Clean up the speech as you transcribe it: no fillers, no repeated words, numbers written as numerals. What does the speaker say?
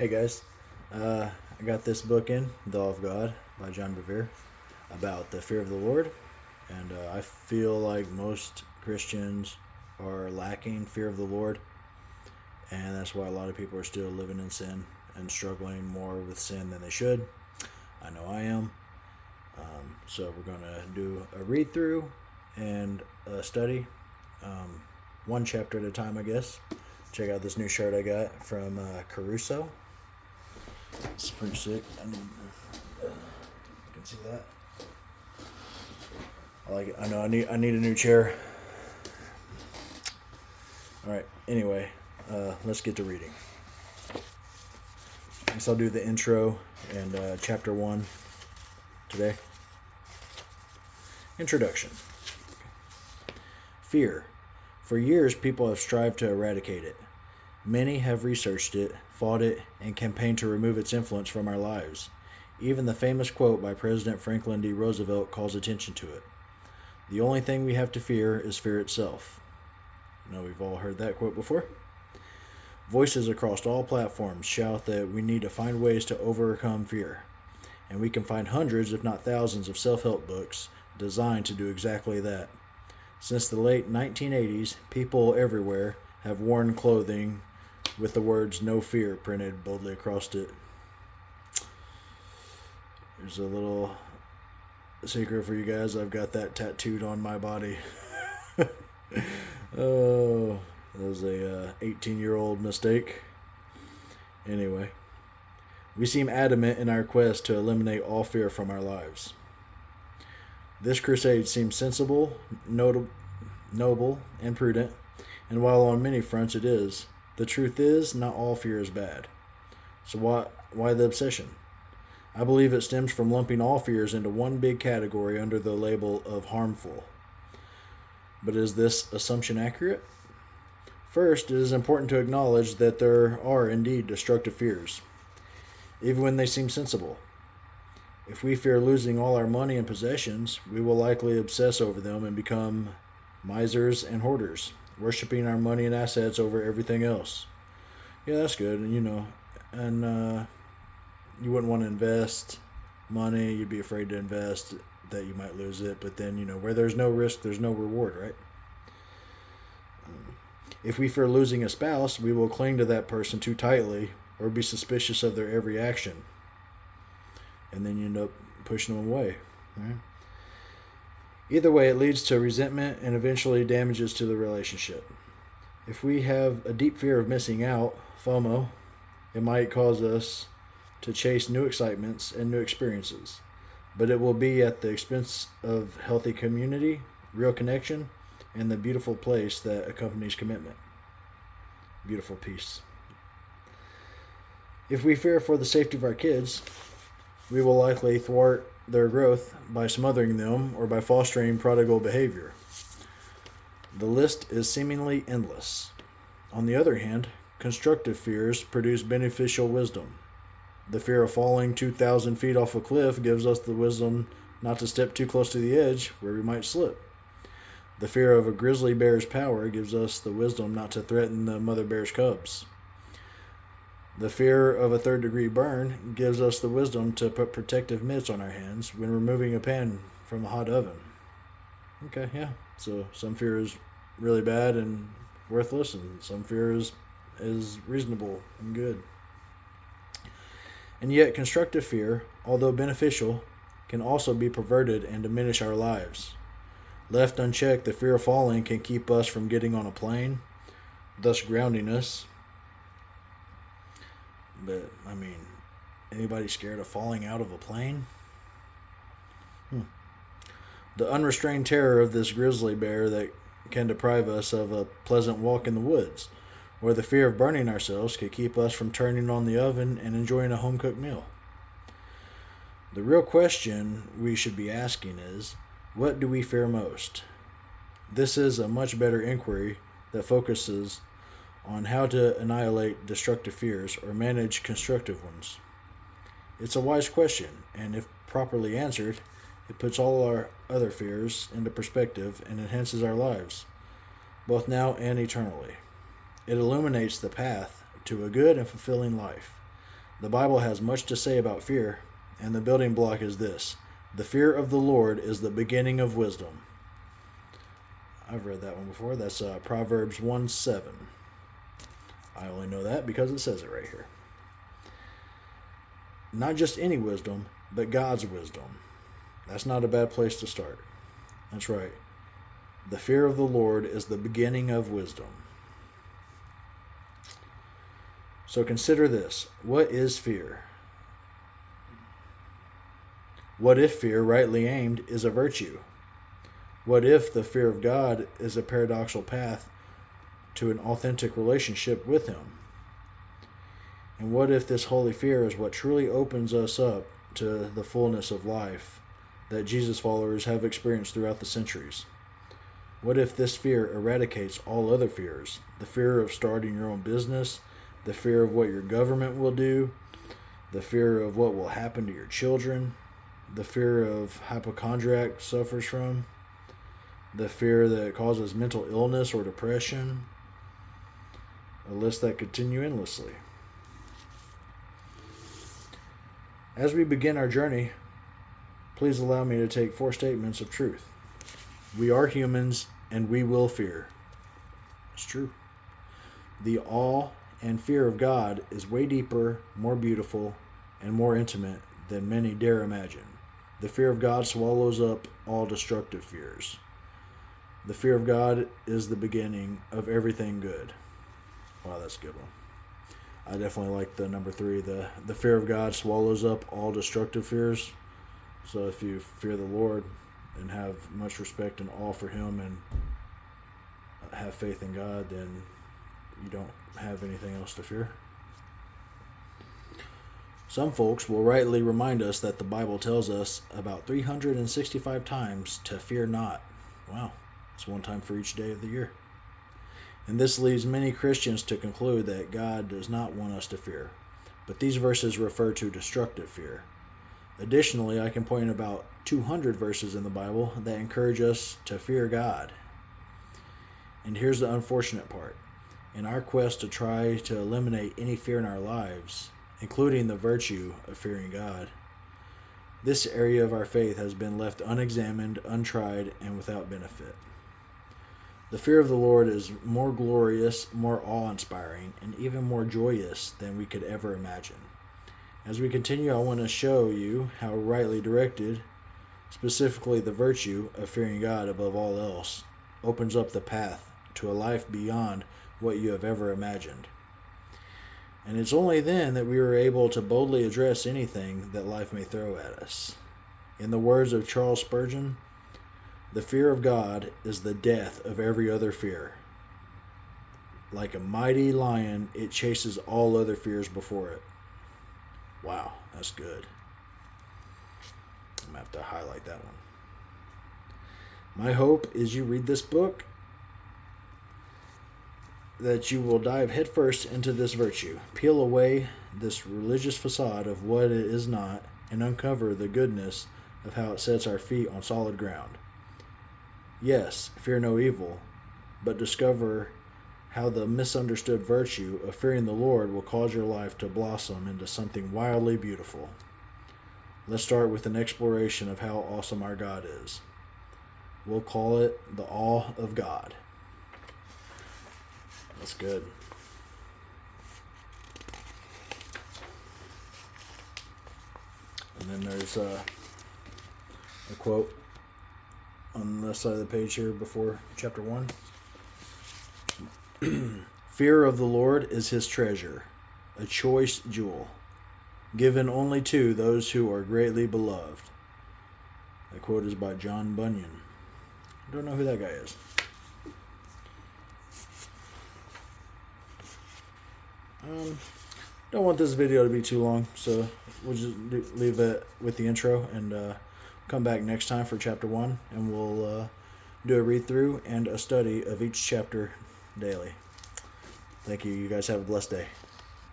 Hey guys, I got this book in, The Law of God by John Bevere, about the fear of the Lord, and I feel like most Christians are lacking fear of the Lord, and that's why a lot of people are still living in sin and struggling more with sin than they should. I know I am. So we're going to do a read through and a study, one chapter at a time, I guess. Check out this new shirt I got from Caruso. It's pretty sick. You can see that. I like it. I know. I need a new chair. All right. Anyway, let's get to reading. I guess I'll do the intro and chapter 1 today. Introduction. Fear. For years, people have strived to eradicate it. Many have researched it, fought it, and campaigned to remove its influence from our lives. Even the famous quote by President Franklin D. Roosevelt calls attention to it. The only thing we have to fear is fear itself. I know we've all heard that quote before. Voices across all platforms shout that we need to find ways to overcome fear. And we can find hundreds, if not thousands, of self-help books designed to do exactly that. Since the late 1980s, people everywhere have worn clothing with the words "No Fear" printed boldly across it. There's a little secret for you guys. I've got that tattooed on my body. Oh, that was a 18-year-old mistake. Anyway, we seem adamant in our quest to eliminate all fear from our lives. This crusade seems sensible, noble, and prudent, and while on many fronts it is, the truth is not all fear is bad. So why the obsession? I believe it stems from lumping all fears into one big category under the label of harmful. But is this assumption accurate? First, it is important to acknowledge that there are indeed destructive fears, even when they seem sensible. If we fear losing all our money and possessions, we will likely obsess over them and become misers and hoarders, worshiping our money and assets over everything else. Yeah, that's good, and you wouldn't want to invest money. You'd be afraid to invest that you might lose it, but then, where there's no risk, there's no reward, right? If we fear losing a spouse, we will cling to that person too tightly or be suspicious of their every action. And then you end up pushing them away. Right? Either way, it leads to resentment and eventually damages to the relationship. If we have a deep fear of missing out, FOMO, it might cause us to chase new excitements and new experiences. But it will be at the expense of healthy community, real connection, and the beautiful place that accompanies commitment. Beautiful peace. If we fear for the safety of our kids, we will likely thwart their growth by smothering them or by fostering prodigal behavior. The list is seemingly endless. On the other hand, constructive fears produce beneficial wisdom. The fear of falling 2,000 feet off a cliff gives us the wisdom not to step too close to the edge where we might slip. The fear of a grizzly bear's power gives us the wisdom not to threaten the mother bear's cubs. The fear of a third-degree burn gives us the wisdom to put protective mitts on our hands when removing a pan from a hot oven. Okay, yeah. So some fear is really bad and worthless, and some fear is reasonable and good. And yet constructive fear, although beneficial, can also be perverted and diminish our lives. Left unchecked, the fear of falling can keep us from getting on a plane, thus grounding us. But, anybody scared of falling out of a plane? The unrestrained terror of this grizzly bear that can deprive us of a pleasant walk in the woods, or the fear of burning ourselves could keep us from turning on the oven and enjoying a home-cooked meal. The real question we should be asking is, what do we fear most? This is a much better inquiry that focuses on how to annihilate destructive fears or manage constructive ones. It's a wise question, and if properly answered, it puts all our other fears into perspective and enhances our lives, both now and eternally. It illuminates the path to a good and fulfilling life. The Bible has much to say about fear, and the building block is this: the fear of the Lord is the beginning of wisdom. I've read that one before. That's Proverbs 1:7. I only know that because it says it right here. Not just any wisdom, but God's wisdom. That's not a bad place to start. That's right. The fear of the Lord is the beginning of wisdom. So consider this. What is fear? What if fear, rightly aimed, is a virtue? What if the fear of God is a paradoxical path to an authentic relationship with Him? And what if this holy fear is what truly opens us up to the fullness of life that Jesus followers have experienced throughout the centuries? What if this fear eradicates all other fears? The fear of starting your own business, the fear of what your government will do, the fear of what will happen to your children, the fear of hypochondriac suffers from, the fear that causes mental illness or depression, a list that continue endlessly. As we begin our journey, please allow me to take 4 statements of truth. We are humans and we will fear. It's true. The awe and fear of God is way deeper, more beautiful, and more intimate than many dare imagine. The fear of God swallows up all destructive fears. The fear of God is the beginning of everything good. Wow, that's a good one. I definitely like the number 3. The fear of God swallows up all destructive fears. So if you fear the Lord and have much respect and awe for Him and have faith in God, then you don't have anything else to fear. Some folks will rightly remind us that the Bible tells us about 365 times to fear not. Wow, it's one time for each day of the year. And this leads many Christians to conclude that God does not want us to fear. But these verses refer to destructive fear. Additionally, I can point about 200 verses in the Bible that encourage us to fear God. And here's the unfortunate part. In our quest to try to eliminate any fear in our lives, including the virtue of fearing God, this area of our faith has been left unexamined, untried, and without benefit. The fear of the Lord is more glorious, more awe-inspiring, and even more joyous than we could ever imagine. As we continue, I want to show you how rightly directed, specifically the virtue of fearing God above all else, opens up the path to a life beyond what you have ever imagined. And it's only then that we are able to boldly address anything that life may throw at us. In the words of Charles Spurgeon, the fear of God is the death of every other fear. Like a mighty lion, it chases all other fears before it. Wow, that's good. I'm going to have to highlight that one. My hope is you read this book, that you will dive headfirst into this virtue, peel away this religious facade of what it is not, and uncover the goodness of how it sets our feet on solid ground. Yes, fear no evil, but discover how the misunderstood virtue of fearing the Lord will cause your life to blossom into something wildly beautiful. Let's start with an exploration of how awesome our God is. We'll call it the awe of God. That's good. And then there's a quote on the side of the page here before chapter 1. Fear of the Lord is His treasure, a choice jewel, given only to those who are greatly beloved. That quote is by John Bunyan. I don't know who that guy is. Don't want this video to be too long, so we'll just leave it with the intro and come back next time for chapter 1, and we'll do a read through and a study of each chapter daily. Thank you. You guys have a blessed day.